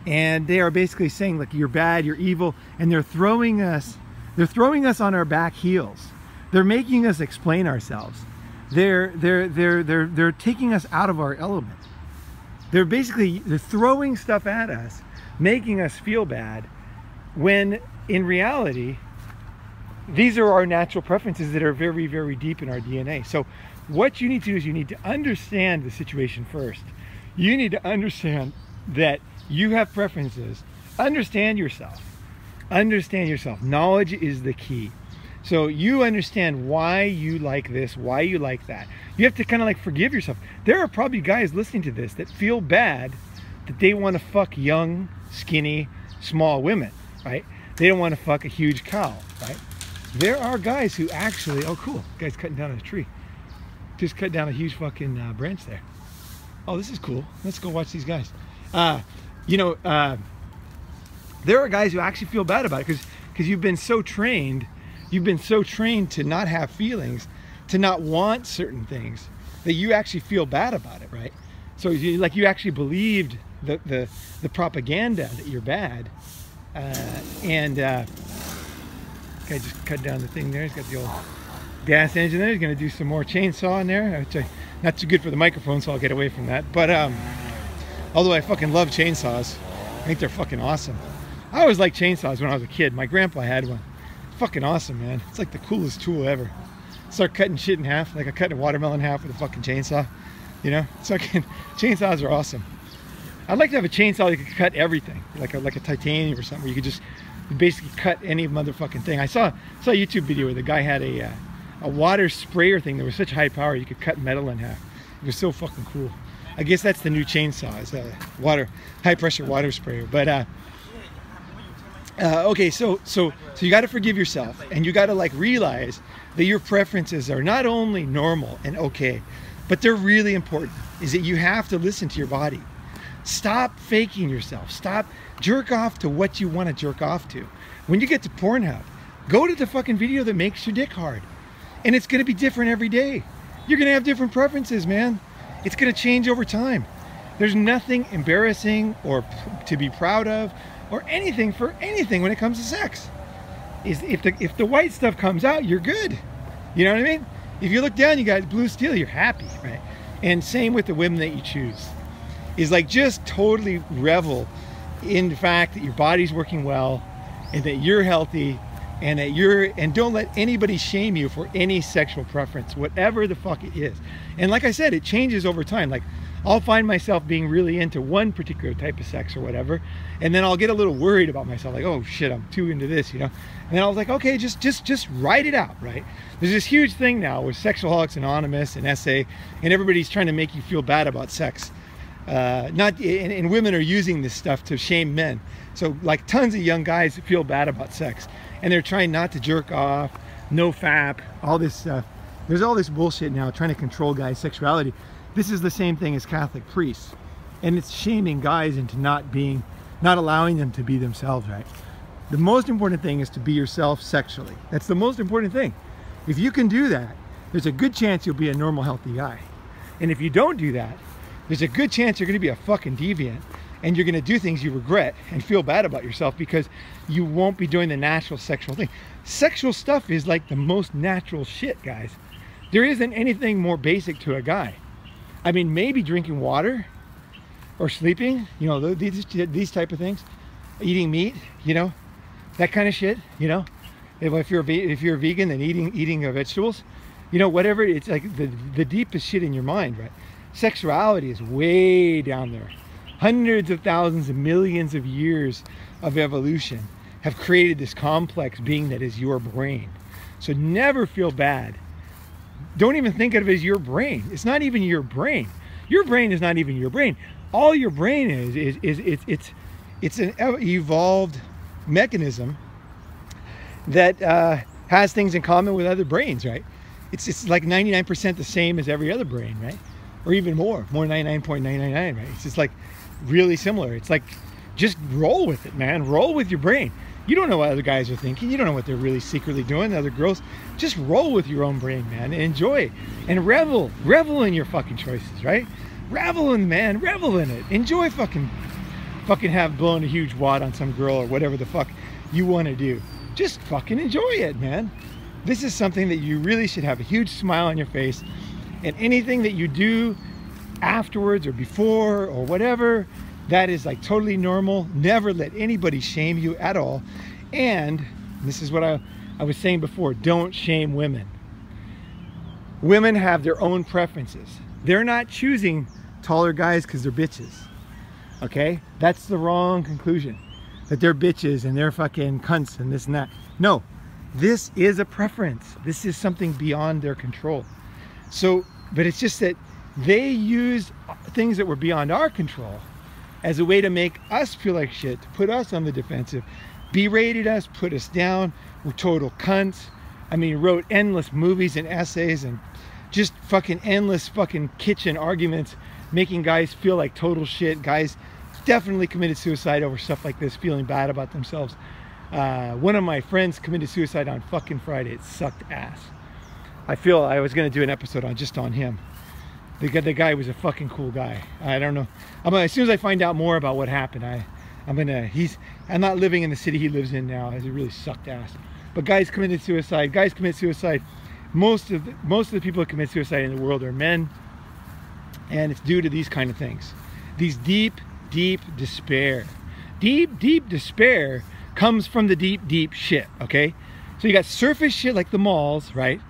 And they are basically saying, like, you're bad, you're evil, and they're throwing us on our back heels. They're making us explain ourselves. They're taking us out of our element. They're throwing stuff at us, making us feel bad, when in reality, these are our natural preferences that are very, very deep in our DNA. So what you need to do is you need to understand the situation first. You need to understand that you have preferences. Understand yourself. Understand yourself. Knowledge is the key. So you understand why you like this, why you like that. You have to kind of like forgive yourself. There are probably guys listening to this that feel bad that they want to fuck young, skinny, small women, right? They don't want to fuck a huge cow, right? There are guys who actually, oh cool, guy's cutting down a tree. Just cut down a huge fucking branch there. Oh, this is cool. Let's go watch these guys. You know, there are guys who actually feel bad about it because you've been so trained to not have feelings, to not want certain things, that you actually feel bad about it, right? So you actually believed the propaganda that you're bad, guy just cut down the thing there. He's got the old gas engine there. He's gonna do some more chainsaw in there, which not too good for the microphone, so I'll get away from that. But although I fucking love chainsaws, I think they're fucking awesome. I always liked chainsaws when I was a kid. My grandpa had one. Fucking awesome, man. It's like the coolest tool ever. Start cutting shit in half, like I cut a watermelon in half with a fucking chainsaw. You know, chainsaws are awesome. I'd like to have a chainsaw that could cut everything, like a titanium or something, where you could just basically cut any motherfucking thing. I saw a YouTube video where the guy had a water sprayer thing that was such high power you could cut metal in half. It was so fucking cool. I guess that's the new chainsaw, is a high pressure water sprayer. But okay, so you got to forgive yourself, and you got to like realize that your preferences are not only normal and okay, but they're really important. Is that you have to listen to your body. Stop faking yourself. Stop jerk off to what you want to jerk off to. When you get to Pornhub, go to the fucking video that makes your dick hard, and it's going to be different every day. You're going to have different preferences, man. It's going to change over time. There's nothing embarrassing or to be proud of or anything for anything when it comes to sex. If the white stuff comes out, you're good. You know what I mean? If you look down, you got blue steel, you're happy, right? And same with the women that you choose. Is like just totally revel in the fact that your body's working well and that you're healthy and that and don't let anybody shame you for any sexual preference, whatever the fuck it is. And like I said, it changes over time. Like I'll find myself being really into one particular type of sex or whatever, and then I'll get a little worried about myself, like, oh shit, I'm too into this, you know? And then I was like, okay, just write it out, right? There's this huge thing now with Sexaholics Anonymous and SA, and everybody's trying to make you feel bad about sex. And women are using this stuff to shame men. So like tons of young guys feel bad about sex, and they're trying not to jerk off, no fap, all this stuff. There's all this bullshit now trying to control guys' sexuality. This is the same thing as Catholic priests, and it's shaming guys into not allowing them to be themselves, right? The most important thing is to be yourself sexually. That's the most important thing. If you can do that, there's a good chance you'll be a normal, healthy guy. And if you don't do that, there's a good chance you're going to be a fucking deviant, and you're going to do things you regret and feel bad about yourself because you won't be doing the natural sexual thing. Sexual stuff is like the most natural shit, guys. There isn't anything more basic to a guy. I mean, maybe drinking water or sleeping, you know, these type of things, eating meat, you know, that kind of shit, you know. If you're a vegan, then eating vegetables, you know, whatever. It's like the deepest shit in your mind, right? Sexuality is way down there. Hundreds of thousands of millions of years of evolution have created this complex being that is your brain. So never feel bad. Don't even think of it as your brain. It's not even your brain. Your brain is not even your brain. All your brain is it's an evolved mechanism that has things in common with other brains, right? It's like 99% the same as every other brain, right? Or even more 99.999, right? It's just like really similar. It's like, just roll with it, man. Roll with your brain. You don't know what other guys are thinking. You don't know what they're really secretly doing, other girls. Just roll with your own brain, man, and enjoy it. And revel in your fucking choices, right? Revel in, man, revel in it. Enjoy fucking have blown a huge wad on some girl or whatever the fuck you want to do. Just fucking enjoy it, man. This is something that you really should have a huge smile on your face, and anything that you do afterwards or before or whatever, that is like totally normal. Never let anybody shame you at all. And this is what I was saying before, don't shame women. Women have their own preferences. They're not choosing taller guys because they're bitches. Okay? That's the wrong conclusion. That they're bitches and they're fucking cunts and this and that. No, this is a preference. This is something beyond their control. So, but it's just that they used things that were beyond our control as a way to make us feel like shit, to put us on the defensive, berated us, put us down. We're total cunts. I mean, wrote endless movies and essays and just fucking endless fucking kitchen arguments, making guys feel like total shit. Guys definitely committed suicide over stuff like this, feeling bad about themselves. One of my friends committed suicide on fucking Friday. It sucked ass. I feel I was going to do an episode on him. The guy was a fucking cool guy. I don't know. As soon as I find out more about what happened, I'm not living in the city he lives in now. It really sucked ass. But guys committed suicide. Guys commit suicide. Most of the people that commit suicide in the world are men, and it's due to these kind of things. These deep despair. Deep despair comes from the deep shit. Okay, so you got surface shit like the malls, right,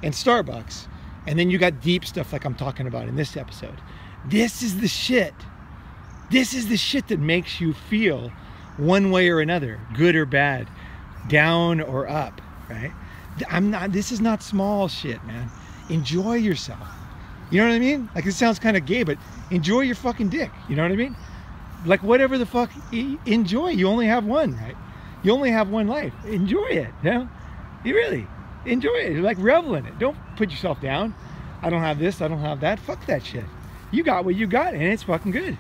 and Starbucks. And then you got deep stuff like I'm talking about in this episode. This is the shit. This is the shit that makes you feel one way or another, good or bad, down or up, right? This is not small shit, man. Enjoy yourself. You know what I mean? Like, it sounds kind of gay, but enjoy your fucking dick. You know what I mean? Like, whatever the fuck, enjoy. You only have one, right? You only have one life. Enjoy it, you know? You really enjoy it. Like, revel in it. Don't put yourself down. I don't have this, I don't have that. Fuck that shit. You got what you got, and it's fucking good.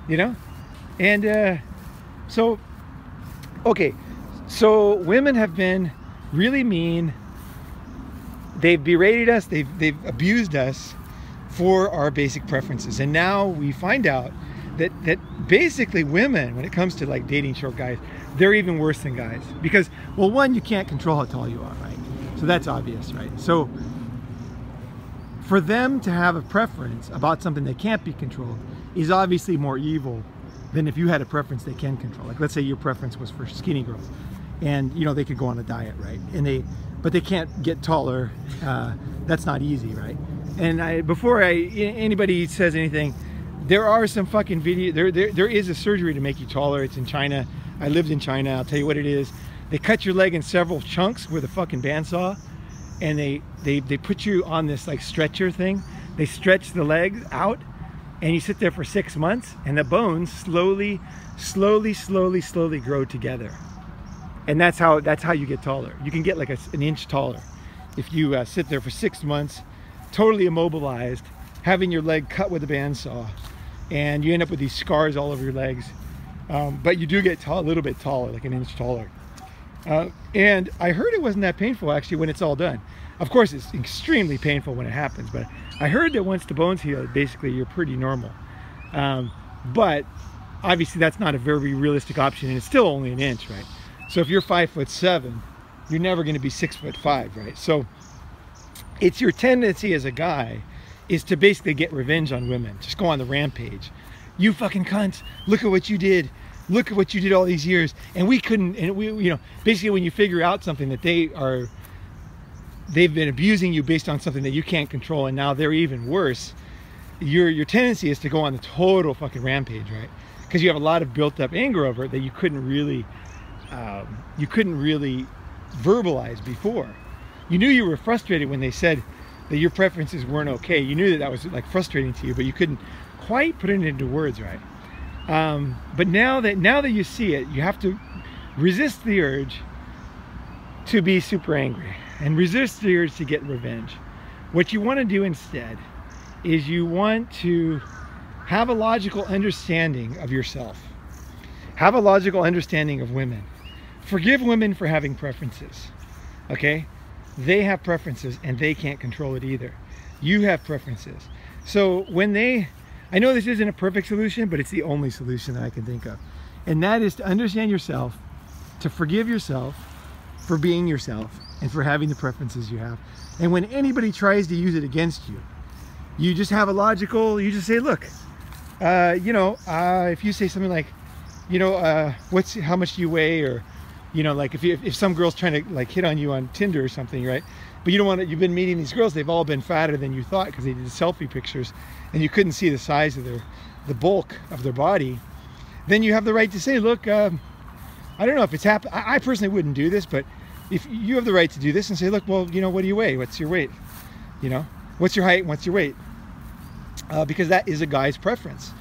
You know? And so, okay, so women have been really mean. They've berated us, they've abused us for our basic preferences. And now we find out that basically women, when it comes to like dating short guys, they're even worse than guys. Because, well, one, you can't control how tall you are, right? So that's obvious, right? So for them to have a preference about something that can't be controlled is obviously more evil than if you had a preference they can control. Like, let's say your preference was for skinny girls, and you know they could go on a diet, right? But they can't get taller. That's not easy, right? And before anybody says anything, there are some fucking video. There is a surgery to make you taller. It's in China. I lived in China. I'll tell you what it is. They cut your leg in several chunks with a fucking bandsaw, and they put you on this like stretcher thing. They stretch the legs out, and you sit there for 6 months, and the bones slowly grow together. And that's how you get taller. You can get like an inch taller if you sit there for 6 months, totally immobilized, having your leg cut with a bandsaw, and you end up with these scars all over your legs. But you do get a little bit taller, like an inch taller. And I heard it wasn't that painful actually when it's all done. Of course, it's extremely painful when it happens, but I heard that once the bones heal, basically you're pretty normal. But obviously that's not a very realistic option, and it's still only an inch, right? So if you're 5'7", you're never going to be 6'5", right? So it's your tendency as a guy is to basically get revenge on women. Just go on the rampage. You fucking cunts, look at what you did. Look at what you did all these years. And we couldn't, and we, you know, basically when you figure out something that they've been abusing you based on something that you can't control, and now they're even worse, your tendency is to go on the total fucking rampage, right? Because you have a lot of built up anger over it that you couldn't really verbalize before. You knew you were frustrated when they said that your preferences weren't okay. You knew that was like frustrating to you, but you couldn't quite put it into words, right? But now that you see it, you have to resist the urge to be super angry and resist the urge to get revenge. What you want to do instead is you want to have a logical understanding of yourself. Have a logical understanding of women. Forgive women for having preferences, okay? They have preferences and they can't control it either. You have preferences. So when I know this isn't a perfect solution, but it's the only solution that I can think of. And that is to understand yourself, to forgive yourself for being yourself and for having the preferences you have. And when anybody tries to use it against you, You just have a logical, you just say, look, you know, if you say something like, you know, how much do you weigh? Or, you know, like if some girl's trying to like hit on you on Tinder or something, right? But you don't want to, you've been meeting these girls, they've all been fatter than you thought because they did selfie pictures and you couldn't see the size of the bulk of their body. Then you have the right to say, look, I don't know if it's happened. I personally wouldn't do this, but if you have the right to do this and say, look, well, you know, what do you weigh? What's your weight? You know, what's your height? And what's your weight? Because that is a guy's preference.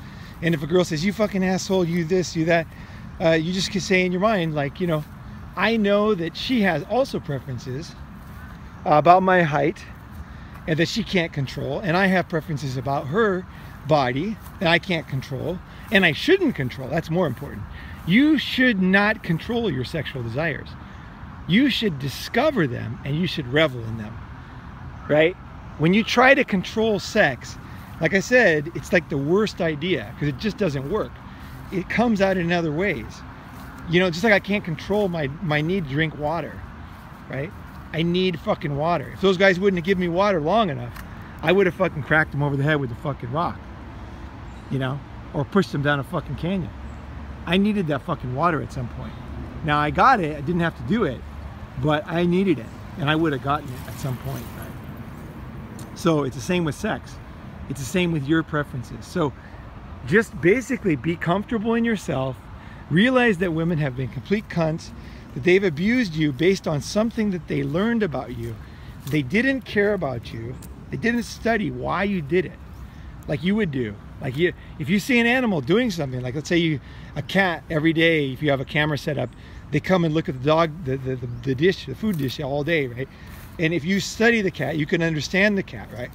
And if a girl says, you fucking asshole, you this, you that, you just can say in your mind, like, you know, I know that she has also preferences about my height and that she can't control, and I have preferences about her body and I can't control, and I shouldn't control. That's more important. You should not control your sexual desires. You should discover them and you should revel in them, right? When you try to control sex, like I said, it's like the worst idea because it just doesn't work. It comes out in other ways. You know, just like I can't control my need to drink water, right? I need fucking water. If those guys wouldn't have given me water long enough, I would have fucking cracked them over the head with a fucking rock, you know, or pushed them down a fucking canyon. I needed that fucking water at some point. Now I got it, I didn't have to do it, but I needed it and I would have gotten it at some point, right? So it's the same with sex. It's the same with your preferences. So just basically be comfortable in yourself, realize that women have been complete cunts, that they've abused you based on something that they learned about you. They didn't care about you. They didn't study why you did it like you would do. Like if you see an animal doing something, like let's say a cat every day, if you have a camera set up, they come and look at the dog, the dish, the food dish all day, right? And if you study the cat, you can understand the cat, right?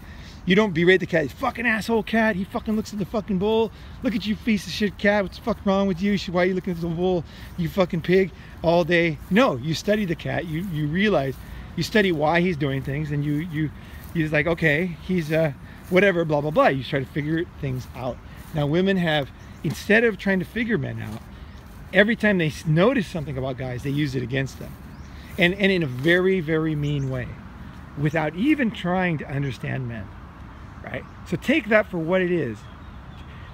You don't berate the cat, you fucking asshole cat, he fucking looks at the fucking bowl. Look at you piece of shit cat, what's the fuck wrong with you? Why are you looking at the bowl, you fucking pig, all day? No, you study the cat, you realize, you study why he's doing things, and you're just like, okay, he's whatever, blah, blah, blah. You try to figure things out. Now women have, instead of trying to figure men out, every time they notice something about guys, they use it against them. And in a very, very mean way, without even trying to understand men. Right? So take that for what it is.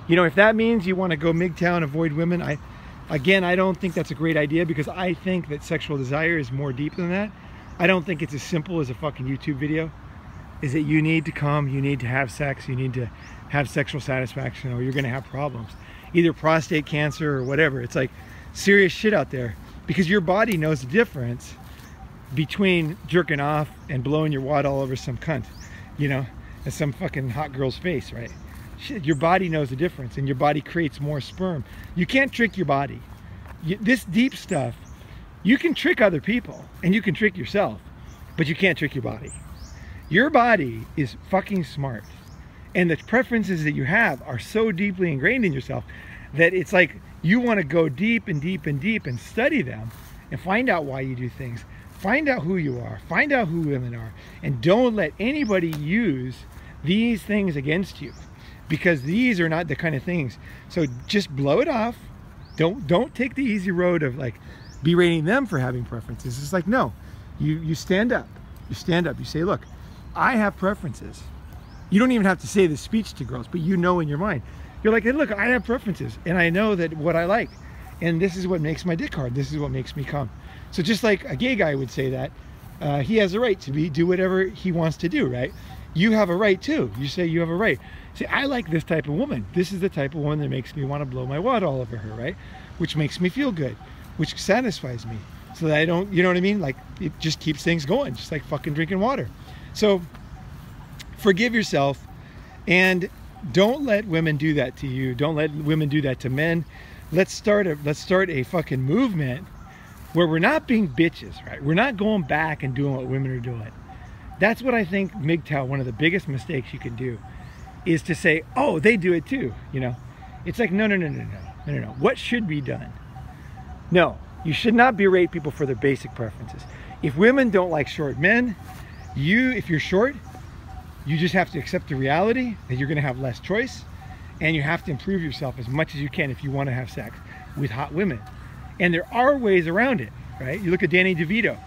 You know, if that means you want to go MGTOW and avoid women, I don't think that's a great idea, because I think that sexual desire is more deep than that. I don't think it's as simple as a fucking YouTube video. Is that you need to come, you need to have sex, you need to have sexual satisfaction, or you're going to have problems. Either prostate cancer or whatever. It's like serious shit out there, because your body knows the difference between jerking off and blowing your wad all over some cunt, you know, as some fucking hot girl's face, right? Shit, your body knows the difference, and your body creates more sperm. You can't trick your body. This deep stuff, you can trick other people and you can trick yourself, but you can't trick your body. Your body is fucking smart, and the preferences that you have are so deeply ingrained in yourself that it's like you want to go deep and deep and deep and study them and find out why you do things. Find out who you are, find out who women are, and don't let anybody use these things against you, because these are not the kind of things. So just blow it off. Don't take the easy road of like berating them for having preferences. It's like, no, you stand up. You stand up. You say, look, I have preferences. You don't even have to say this speech to girls, but you know in your mind. You're like, hey, look, I have preferences, and I know that what I like, and this is what makes my dick hard. This is what makes me come. So just like a gay guy would say that, he has a right to do whatever he wants to do, right? You have a right too. You say you have a right. Say, I like this type of woman. This is the type of woman that makes me want to blow my wad all over her, right? Which makes me feel good, which satisfies me. So that I don't, you know what I mean? Like, it just keeps things going, just like fucking drinking water. So forgive yourself, and don't let women do that to you. Don't let women do that to men. Let's start a fucking movement where we're not being bitches, right? We're not going back and doing what women are doing. That's what I think MGTOW, one of the biggest mistakes you can do, is to say, oh, they do it too, you know? It's like, no. What should be done? No, you should not berate people for their basic preferences. If women don't like short men, if you're short, you just have to accept the reality that you're gonna have less choice, and you have to improve yourself as much as you can if you wanna have sex with hot women. And there are ways around it, right? You look at Danny DeVito.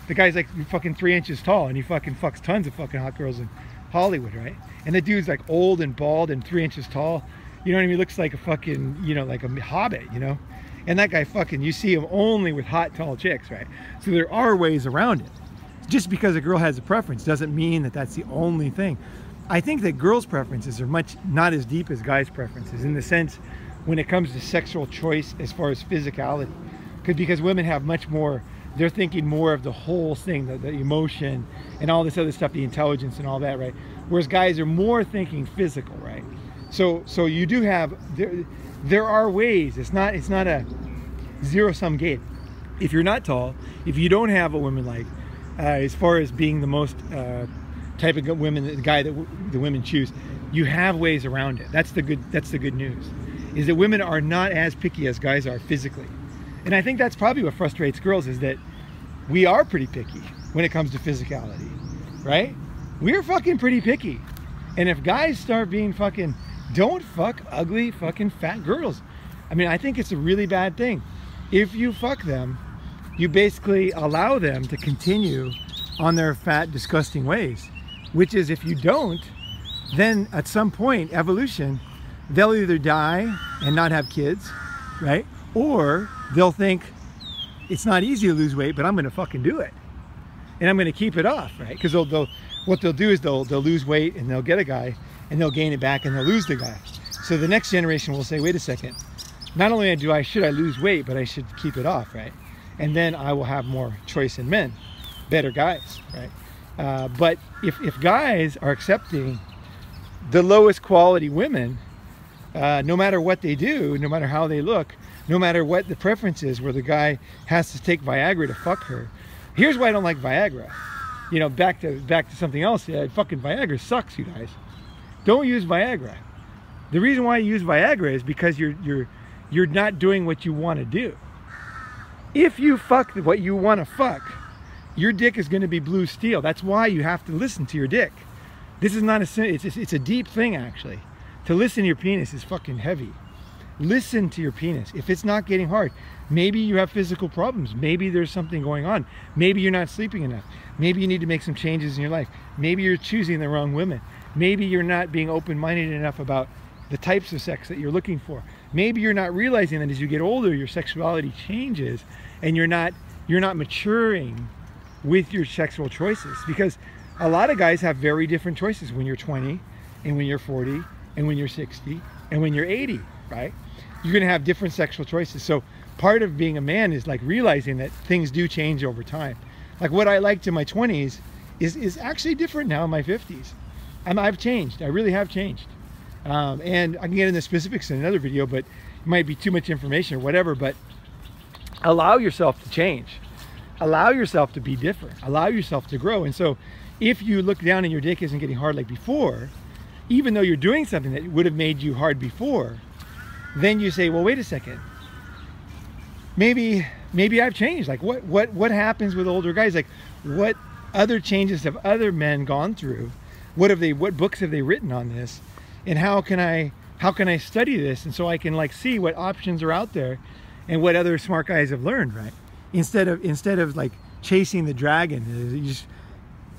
The guy's like fucking 3 inches tall, and he fucking fucks tons of fucking hot girls and Hollywood, right? And the dude's like old and bald and 3 inches tall. You know what I mean? He looks like a fucking, you know, like a hobbit, you know? And that guy fucking, you see him only with hot, tall chicks, right? So there are ways around it. Just because a girl has a preference doesn't mean that that's the only thing. I think that girls' preferences are not as deep as guys' preferences, in the sense when it comes to sexual choice as far as physicality. Because women have much more, they're thinking more of the whole thing, the emotion and all this other stuff, the intelligence and all that, right? Whereas guys are more thinking physical, right? So you do have, there are ways. It's not a zero-sum game. If you're not tall, if you don't have what women like, as far as being the most type of women, the guy that the women choose, you have ways around it. That's the good news, is that women are not as picky as guys are physically. And I think that's probably what frustrates girls, is that we are pretty picky when it comes to physicality, right? We're fucking pretty picky. And if guys start being fucking, don't fuck ugly fucking fat girls. I mean, I think it's a really bad thing. If you fuck them, you basically allow them to continue on their fat, disgusting ways. Which is, if you don't, then at some point, evolution, they'll either die and not have kids, right? Or they'll think, it's not easy to lose weight, but I'm gonna fucking do it. And I'm gonna keep it off, right? Because what they'll do is they'll lose weight and they'll get a guy and they'll gain it back and they'll lose the guy. So the next generation will say, wait a second, not only should I lose weight, but I should keep it off, right? And then I will have more choice in men, better guys, right? But if guys are accepting the lowest quality women, no matter what they do, no matter how they look, no matter what the preference is, where the guy has to take Viagra to fuck her. Here's why I don't like Viagra. You know, back to something else. Fucking Viagra sucks, you guys. Don't use Viagra. The reason why you use Viagra is because you're not doing what you want to do. If you fuck what you want to fuck, your dick is going to be blue steel. That's why you have to listen to your dick. This is not it's a deep thing, actually. To listen to your penis is fucking heavy. Listen to your penis. If it's not getting hard, maybe you have physical problems. Maybe there's something going on. Maybe you're not sleeping enough. Maybe you need to make some changes in your life. Maybe you're choosing the wrong women. Maybe you're not being open-minded enough about the types of sex that you're looking for. Maybe you're not realizing that as you get older, your sexuality changes and you're not maturing with your sexual choices. Because a lot of guys have very different choices when you're 20 and when you're 40 and when you're 60 and when you're 80, right? You're gonna have different sexual choices. So part of being a man is like realizing that things do change over time. Like what I liked in my 20s is actually different now in my 50s. I've changed. I really have changed. And I can get into specifics in another video, but it might be too much information or whatever, but allow yourself to change. Allow yourself to be different. Allow yourself to grow. And so if you look down and your dick isn't getting hard like before, even though you're doing something that would have made you hard before, then you say, well, wait a second. Maybe I've changed. Like what happens with older guys? Like what other changes have other men gone through? What books have they written on this? And how can I study this? And so I can like see what options are out there and what other smart guys have learned, right? Instead of like chasing the dragon,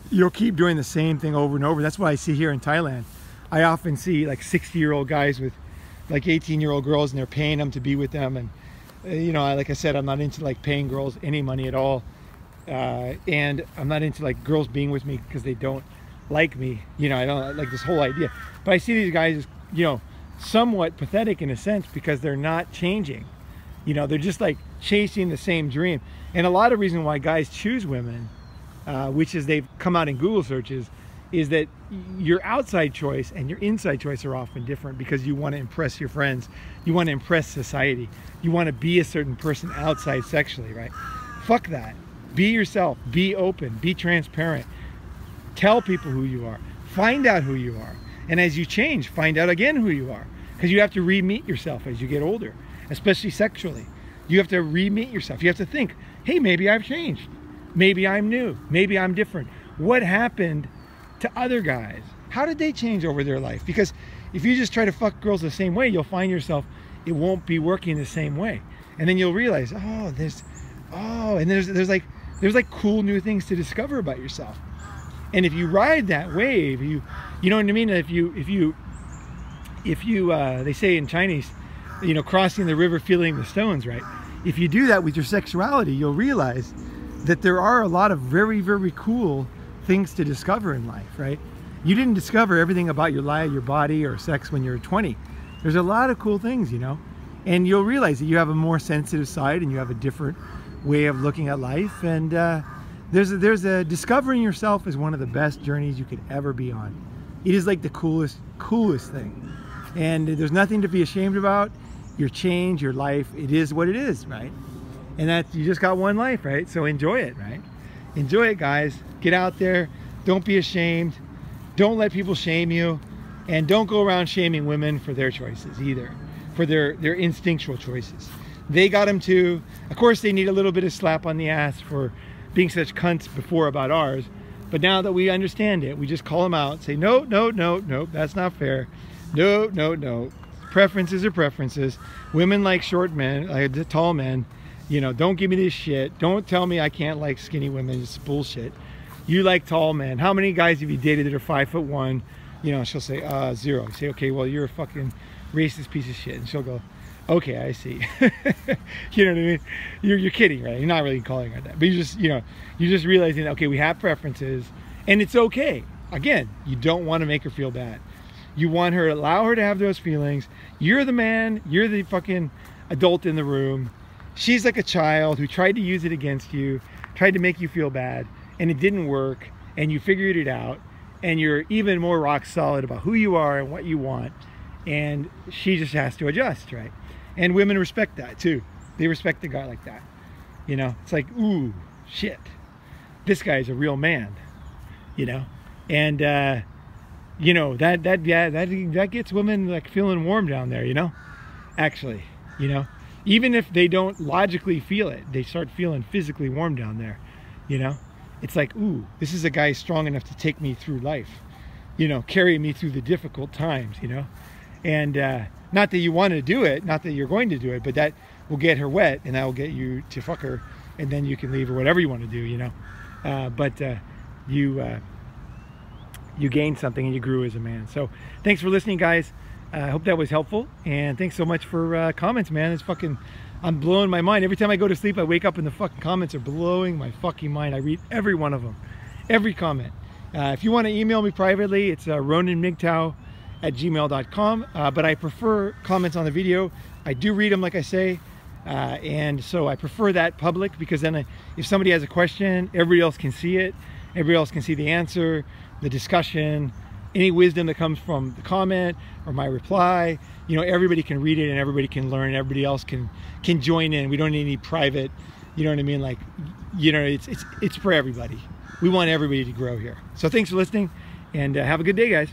you'll keep doing the same thing over and over. That's what I see here in Thailand. I often see like 60-year-old guys with like 18-year-old girls, and they're paying them to be with them. And you know, like I said, I'm not into like paying girls any money at all, and I'm not into like girls being with me because they don't like me. You know, I don't like this whole idea. But I see these guys, you know, somewhat pathetic in a sense because they're not changing. You know, they're just like chasing the same dream. And a lot of reason why guys choose women, which is they've come out in Google searches, is that your outside choice and your inside choice are often different because you want to impress your friends. You want to impress society. You want to be a certain person outside sexually, right? Fuck that. Be yourself. Be open. Be transparent. Tell people who you are. Find out who you are. And as you change, find out again who you are. Because you have to re-meet yourself as you get older, especially sexually. You have to re-meet yourself. You have to think, hey, maybe I've changed. Maybe I'm new. Maybe I'm different. What happened to other guys? How did they change over their life? Because if you just try to fuck girls the same way, you'll find yourself, it won't be working the same way. And then you'll realize, there's like cool new things to discover about yourself. And if you ride that wave, you know what I mean? If you they say in Chinese, you know, crossing the river, feeling the stones, right? If you do that with your sexuality, you'll realize that there are a lot of very, very cool things to discover in life, right? You didn't discover everything about your life, your body, or sex when you were 20. There's a lot of cool things, you know? And you'll realize that you have a more sensitive side and you have a different way of looking at life. And there's a discovering yourself is one of the best journeys you could ever be on. It is like the coolest thing. And there's nothing to be ashamed about. Your change, your life, it is what it is, right? And that you just got one life, right? So enjoy it, right? Enjoy it, guys. Get out there. Don't be ashamed. Don't let people shame you. And don't go around shaming women for their choices either, for their instinctual choices. They got them too. Of course, they need a little bit of slap on the ass for being such cunts before about ours. But now that we understand it, we just call them out, say, no, no, no, no, that's not fair. No, no, no. Preferences are preferences. Women like short men, like tall men. You know, don't give me this shit. Don't tell me I can't like skinny women. It's bullshit. You like tall men. How many guys have you dated that are 5'1"? You know, she'll say, 0. You say, okay, well, you're a fucking racist piece of shit. And she'll go, okay, I see. You know what I mean? You're kidding, right? You're not really calling her that. But you just, you know, you're just realizing, okay, we have preferences. And it's okay. Again, you don't want to make her feel bad. You want her, allow her to have those feelings. You're the man. You're the fucking adult in the room. She's like a child who tried to use it against you, tried to make you feel bad, and it didn't work, and you figured it out, and you're even more rock solid about who you are and what you want, and she just has to adjust, right? And women respect that too. They respect a guy like that. You know, it's like, ooh, shit, this guy's a real man, you know? And, you know, that gets women like feeling warm down there, you know? Actually, you know? Even if they don't logically feel it, they start feeling physically warm down there, you know? It's like, ooh, this is a guy strong enough to take me through life, you know, carry me through the difficult times, you know? And not that you want to do it, not that you're going to do it, but that will get her wet, and that will get you to fuck her, and then you can leave or whatever you want to do, you know? You gained something and you grew as a man. So thanks for listening, guys. I hope that was helpful, and thanks so much for comments, man. It's fucking, I'm blowing my mind. Every time I go to sleep, I wake up and the fucking comments are blowing my fucking mind. I read every one of them, every comment. If you want to email me privately, it's roninmgtow@gmail.com, but I prefer comments on the video. I do read them, like I say, and so I prefer that public, because then if somebody has a question, everybody else can see it. Everybody else can see the answer, the discussion, any wisdom that comes from the comment or my reply. You know, everybody can read it and everybody can learn. Everybody else can join in. We don't need any private, you know what I mean? Like, you know, it's for everybody. We want everybody to grow here. So thanks for listening, and have a good day, guys.